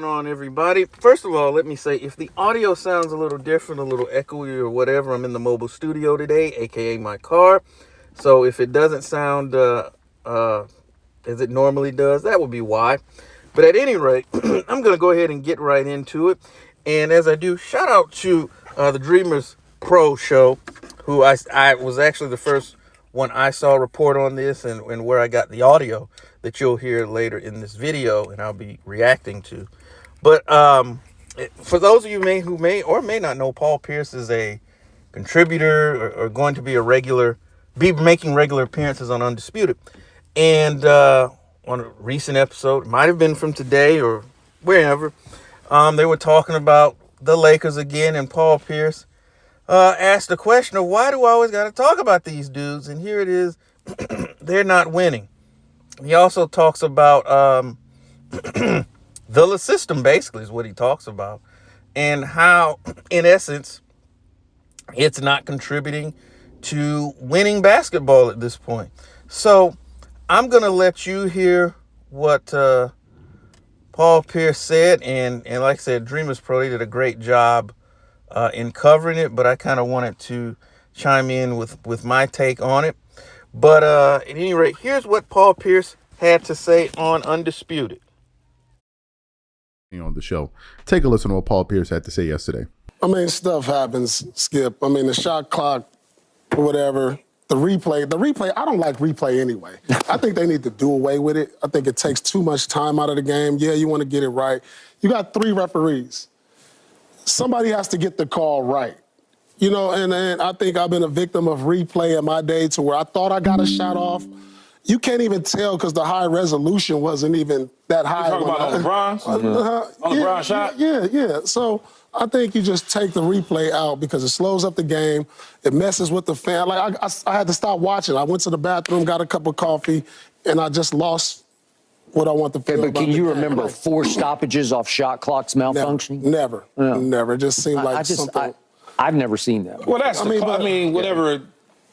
going on, everybody? First of all, let me say, if the audio sounds a little different, a little echoey or whatever, I'm in the mobile studio today, aka my car. So if it doesn't sound as it normally does, that would be why. But at any rate, I'm going to go ahead and get right into it. And as I do, shout out to the Dreamers Pro show, who I was actually the first one I saw report on this and where I got the audio that you'll hear later in this video and I'll be reacting to. But for those of you who may or may not know, Paul Pierce is a contributor or going to be making regular appearances on Undisputed. And on a recent episode, it might have been from today or wherever, they were talking about the Lakers again, and Paul Pierce asked the question of, why do I always got to talk about these dudes? And here it is, they're not winning. He also talks about the LeSystem, basically, is what he talks about, and how, in essence, it's not contributing to winning basketball at this point. So I'm going to let you hear what Paul Pierce said, and like I said, Dreamers Pro, they did a great job in covering it, but I kind of wanted to chime in with my take on it. But at any rate, here's what Paul Pierce had to say on Undisputed. On the show, take a listen to what Paul Pierce had to say yesterday. I mean, stuff happens, Skip. I mean, the shot clock, whatever, the replay, I don't like replay anyway. I think they need to do away with it. I think it takes too much time out of the game. Yeah, you want to get it right. You got 3 referees. Somebody has to get the call right. You know, and I think I've been a victim of replay in my day to where I thought I got a shot off. You can't even tell because the high resolution wasn't even that high. You talking about on LeBron's? On LeBron's shot? Yeah. So I think you just take the replay out because it slows up the game. It messes with the fan. Like, I had to stop watching. I went to the bathroom, got a cup of coffee, and I just lost what I want to feel. But can you remember 4 stoppages off shot clocks malfunctioning? Never. It just seemed like something. I've never seen that. Well, that's whatever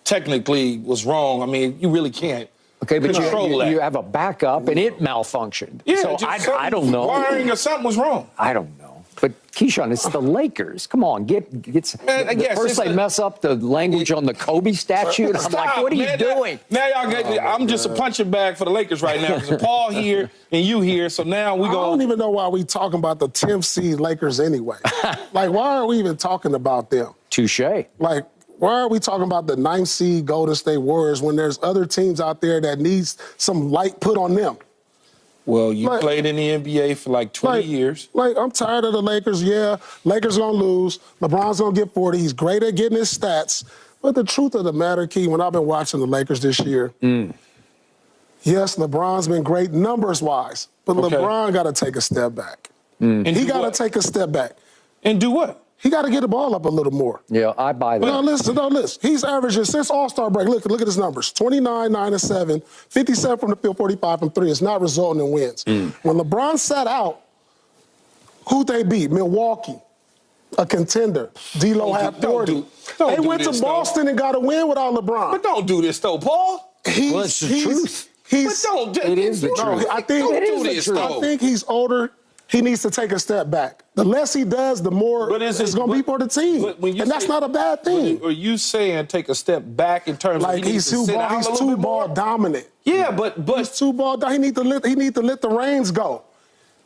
technically was wrong, I mean, you really can't. Okay, but you that. have a backup and it malfunctioned. Yeah, so I don't know. Wiring or something was wrong. I don't know. But Keyshawn, it's the Lakers. Come on, first they mess up the language on the Kobe statue, and I'm like, what are you doing? Now I'm just a punching bag for the Lakers right now. Because Paul here and you here, so now we go. I don't even know why we talking about the 10th seed Lakers anyway. Like, why are we even talking about them? Touche. Like, why are we talking about the 9th seed Golden State Warriors when there's other teams out there that needs some light put on them? Well, you played in the NBA for like 20 years. Like, I'm tired of the Lakers. Yeah, Lakers gonna lose. LeBron's gonna get 40. He's great at getting his stats. But the truth of the matter, Key, when I've been watching the Lakers this year, yes, LeBron's been great numbers-wise, but LeBron got to take a step back. And he got to take a step back. And do what? He got to get the ball up a little more. Yeah, I buy that. No, listen. He's averaging, since All-Star break, look at his numbers. 29, 9, and 7, 57 from the field, 45 from 3. It's not resulting in wins. When LeBron sat out, who'd they beat? Milwaukee, a contender. D-Lo had 40. They went to Boston and got a win without LeBron. But don't do this, though, Paul. Well, it's the truth. It is the truth. I think he's older. He needs to take a step back. The less he does, the more it's going to be for the team. And that's not a bad thing. Are you saying take a step back in terms of he's too ball dominant? Yeah, but he's too ball dominant. He need to let the reins go.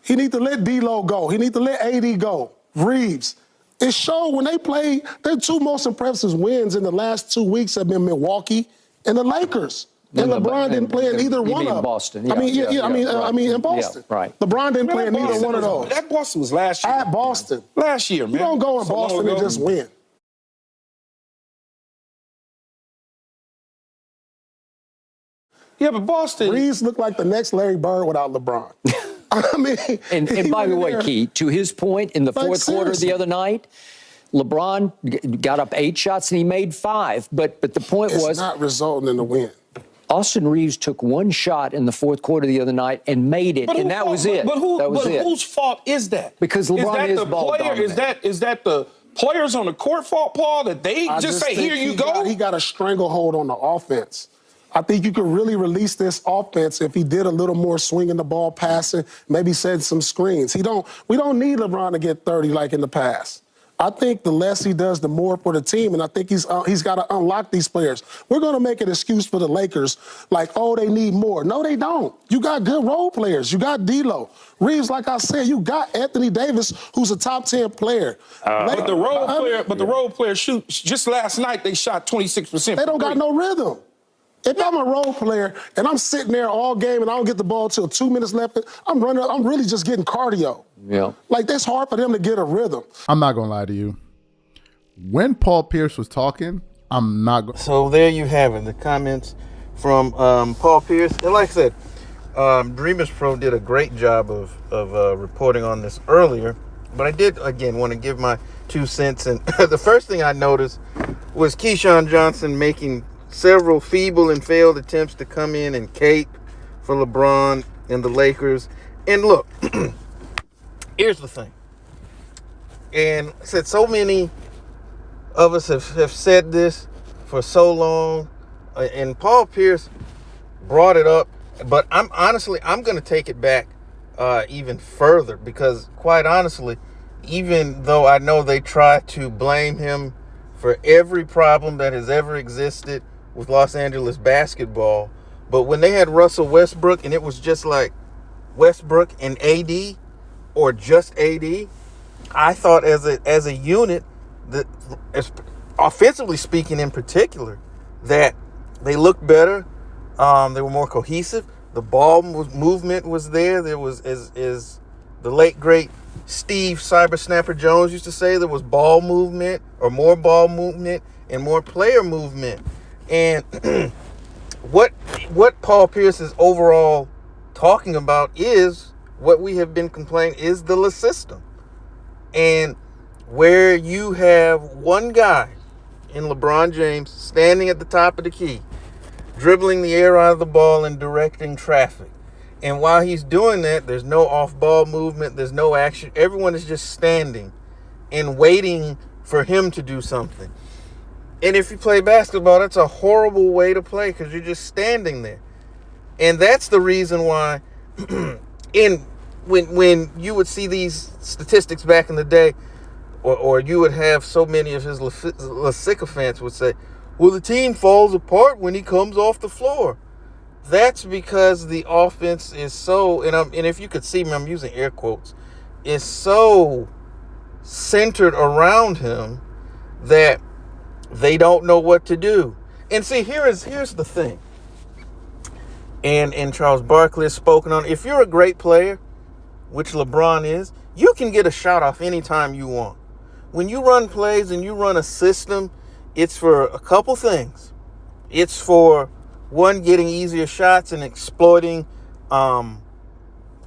He need to let D-Lo go. He need to let AD go. Reeves. It showed when they played. Their 2 most impressive wins in the last 2 weeks have been Milwaukee and the Lakers. And LeBron didn't play in either one of them. Boston. I mean, in Boston. Yeah, right. LeBron didn't play in either one of those. That Boston was last year. At Boston. Last year, man. You don't go in Boston and just win. Yeah, but Boston. Reeves looked like the next Larry Bird without LeBron. I mean, and by the way, Key, to his point, in the fourth quarter the other night, LeBron got up 8 shots and he made 5. But the point was, it's not resulting in the win. Austin Reeves took 1 shot in the fourth quarter the other night and made it, and that was it. But whose fault is that? Because LeBron is ball dominant. Is that the players on the court fault, Paul, that they just say, here you go? He got a stranglehold on the offense. I think you could really release this offense if he did a little more swinging the ball, passing, maybe setting some screens. We don't need LeBron to get 30 like in the past. I think the less he does, the more for the team, and I think he's got to unlock these players. We're going to make an excuse for the Lakers, like, oh, they need more. No, they don't. You got good role players. You got D'Lo. Reeves, like I said, you got Anthony Davis, who's a top 10 player. But the role player shoots. Just last night they shot 26%. They don't got no rhythm. If I'm a role player and I'm sitting there all game and I don't get the ball till 2 minutes left, I'm really just getting cardio. Yeah. Like, it's hard for them to get a rhythm. I'm not going to lie to you. When Paul Pierce was talking, I'm not going to. So there you have it, the comments from Paul Pierce. And like I said, Dreamers Pro did a great job of reporting on this earlier. But I did, again, want to give my 2 cents. And the first thing I noticed was Keyshawn Johnson making several feeble and failed attempts to come in and cape for LeBron and the Lakers. And look, here's the thing. And I said so many of us have said this for so long. And Paul Pierce brought it up. But I'm going to take it back even further. Because quite honestly, even though I know they try to blame him for every problem that has ever existed with Los Angeles basketball, but when they had Russell Westbrook and it was just like Westbrook and AD or just AD, I thought as a unit, that offensively speaking in particular, that they looked better. They were more cohesive. The ball movement was there. There was, as the late great Steve Cybersnapper Jones used to say, there was ball movement, or more ball movement and more player movement. And what Paul Pierce is overall talking about is what we have been complaining is the LeSystem. And where you have one guy in LeBron James standing at the top of the key, dribbling the air out of the ball and directing traffic. And while he's doing that, there's no off-ball movement, there's no action. Everyone is just standing and waiting for him to do something. And if you play basketball, that's a horrible way to play because you're just standing there. And that's the reason why when you would see these statistics back in the day, or you would have so many of his sycophants would say, well, the team falls apart when he comes off the floor. That's because the offense is so, and if you could see me, I'm using air quotes, is so centered around him that they don't know what to do. And see, here's the thing. And Charles Barkley has spoken on, if you're a great player, which LeBron is, you can get a shot off anytime you want. When you run plays and you run a system, it's for a couple things. It's for, one, getting easier shots and exploiting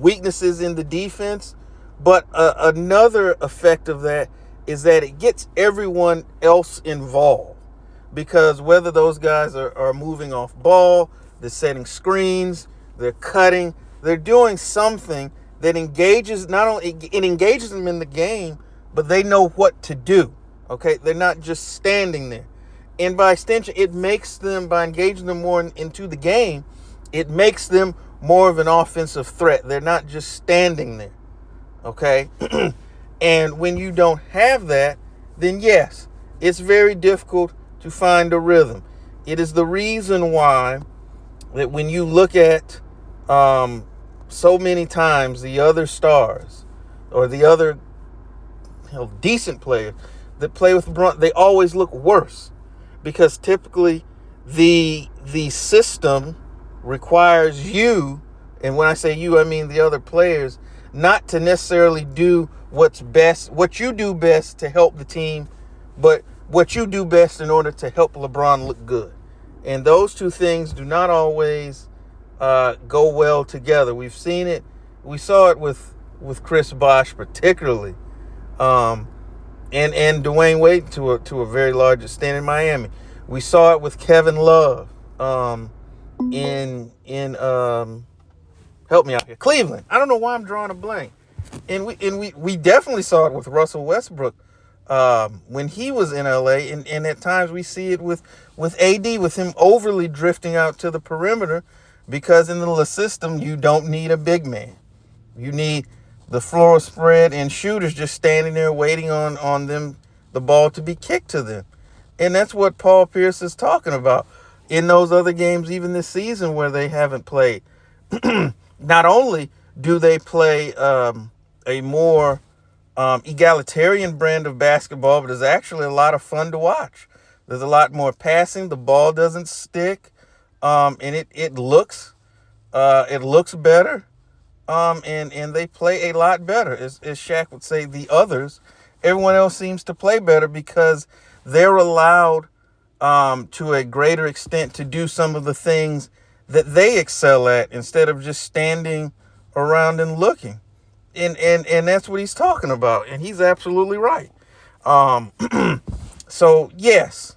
weaknesses in the defense. But another effect of that is that it gets everyone else involved. Because whether those guys are moving off ball, they're setting screens, they're cutting, they're doing something that engages, not only it engages them in the game, but they know what to do. Okay, they're not just standing there. And by extension, it makes them, by engaging them more into the game, it makes them more of an offensive threat. They're not just standing there. Okay? And when you don't have that, then yes, it's very difficult to find a rhythm. It is the reason why that when you look at so many times the other stars or the other decent players that play with LeBron, they always look worse because typically the system requires you, and when I say you, I mean the other players, not to necessarily do what's best, what you do best to help the team, but what you do best in order to help LeBron look good. And those two things do not always go well together. We've seen it. We saw it with Chris Bosh particularly. And Dwayne Wade to a very large extent in Miami. We saw it with Kevin Love in help me out here, Cleveland. I don't know why I'm drawing a blank. And we definitely saw it with Russell Westbrook when he was in LA, and at times we see it with AD, with him overly drifting out to the perimeter, because in the LeSystem you don't need a big man. You need the floor spread and shooters just standing there waiting on them, the ball to be kicked to them. And that's what Paul Pierce is talking about in those other games, even this season where they haven't played. Not only do they play a more egalitarian brand of basketball, but it's actually a lot of fun to watch. There's a lot more passing. The ball doesn't stick, and it looks better. And they play a lot better. As Shaq would say, the others, everyone else seems to play better because they're allowed to a greater extent to do some of the things that they excel at instead of just standing around and looking. And that's what he's talking about. And he's absolutely right. So, yes,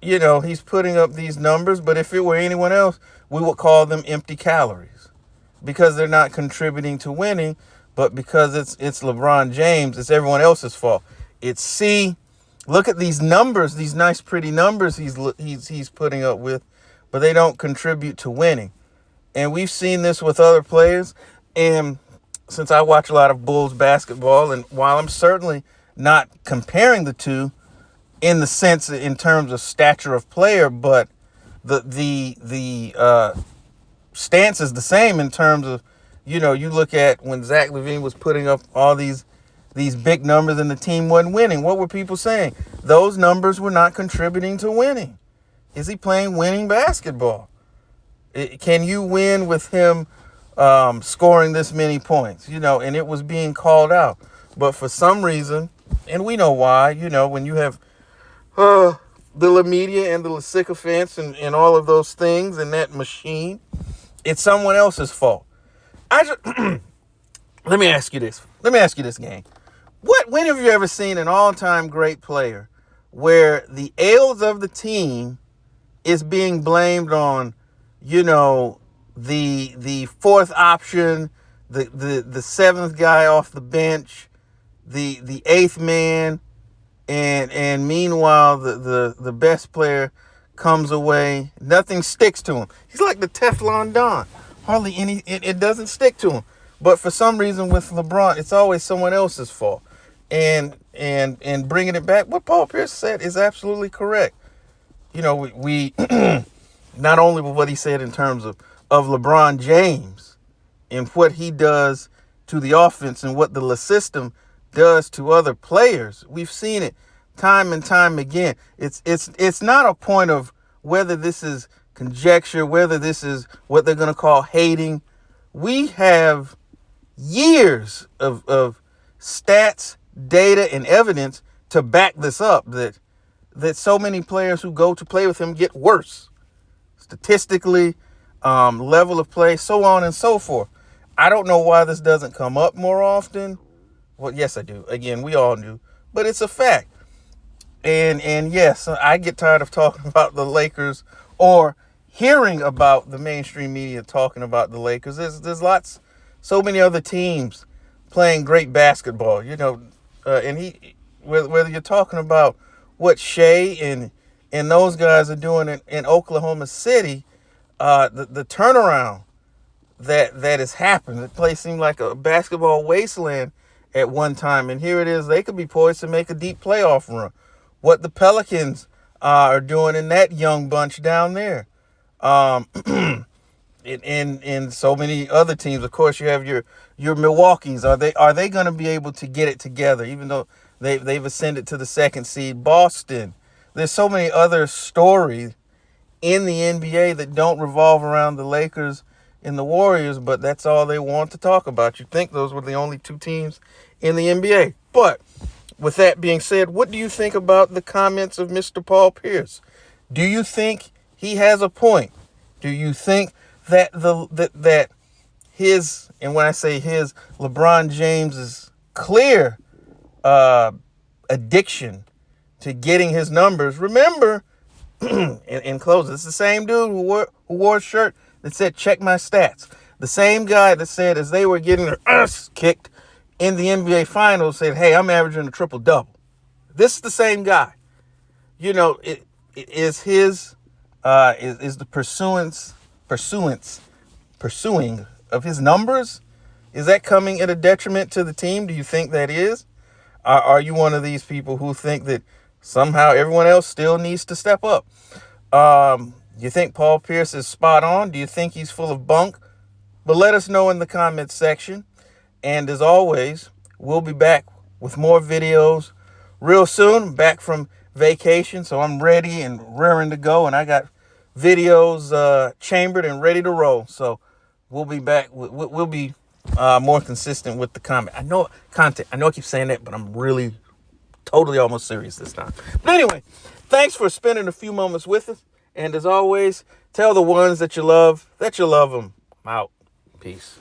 he's putting up these numbers, but if it were anyone else, we would call them empty calories because they're not contributing to winning, but because it's LeBron James, it's everyone else's fault. Look at these numbers, these nice, pretty numbers he's putting up with, but they don't contribute to winning. And we've seen this with other players. And since I watch a lot of Bulls basketball, and while I'm certainly not comparing the two in the sense in terms of stature of player, but the stance is the same in terms of, you look at when Zach LaVine was putting up all these big numbers and the team wasn't winning. What were people saying? Those numbers were not contributing to winning. Is he playing winning basketball? Can you win with him scoring this many points? And it was being called out. But for some reason, and we know why, when you have the La Media and the sycophants and all of those things and that machine, it's someone else's fault. Let me ask you this, gang. When have you ever seen an all-time great player where the ails of the team is being blamed on, the fourth option, the seventh guy off the bench, the eighth man, and meanwhile the best player comes away, nothing sticks to him. He's like the Teflon Don. Hardly it doesn't stick to him. But for some reason with LeBron, it's always someone else's fault. And bringing it back, what Paul Pierce said is absolutely correct. We not only what he said in terms of LeBron James and what he does to the offense and what the LeSystem does to other players. We've seen it time and time again. It's not a point of whether this is conjecture, whether this is what they're going to call hating. We have years of stats, data, and evidence to back this up, that so many players who go to play with him get worse statistically, level of play, so on and so forth. I don't know why this doesn't come up more often. Well, yes, I do. Again, we all do, but it's a fact. And yes, I get tired of talking about the Lakers or hearing about the mainstream media talking about the Lakers. There's so many other teams playing great basketball, and whether you're talking about what Shea and those guys are doing in Oklahoma City, the turnaround that has happened. The place seemed like a basketball wasteland at one time, and here it is. They could be poised to make a deep playoff run. What the Pelicans are doing in that young bunch down there, and so many other teams. Of course, you have your Milwaukees. Are they going to be able to get it together? Even though they've ascended to the second seed. Boston. There's so many other stories in the NBA that don't revolve around the Lakers and the Warriors, but that's all they want to talk about. You'd think those were the only two teams in the NBA. But with that being said, what do you think about the comments of Mr. Paul Pierce? Do you think he has a point? Do you think that that his, and when I say his, LeBron James's clear addiction to getting his numbers? Remember, in closing, it's the same dude who wore a shirt that said, "Check my stats." The same guy that said, as they were getting their ass kicked in the NBA Finals, said, "Hey, I'm averaging a triple-double." This is the same guy. You know, it is his is the pursuing of his numbers. Is that coming at a detriment to the team? Do you think that is? Are you one of these people who think that somehow everyone else still needs to step up? You think Paul Pierce is spot on? Do you think he's full of bunk? But let us know in the comments section. And as always, we'll be back with more videos real soon. Back from vacation, so I'm ready and raring to go. And I got videos chambered and ready to roll. So we'll be back. We'll be more consistent with the content. I know I keep saying that, but I'm really totally almost serious this time. But anyway, thanks for spending a few moments with us. And as always, tell the ones that you love them. I'm out. Peace.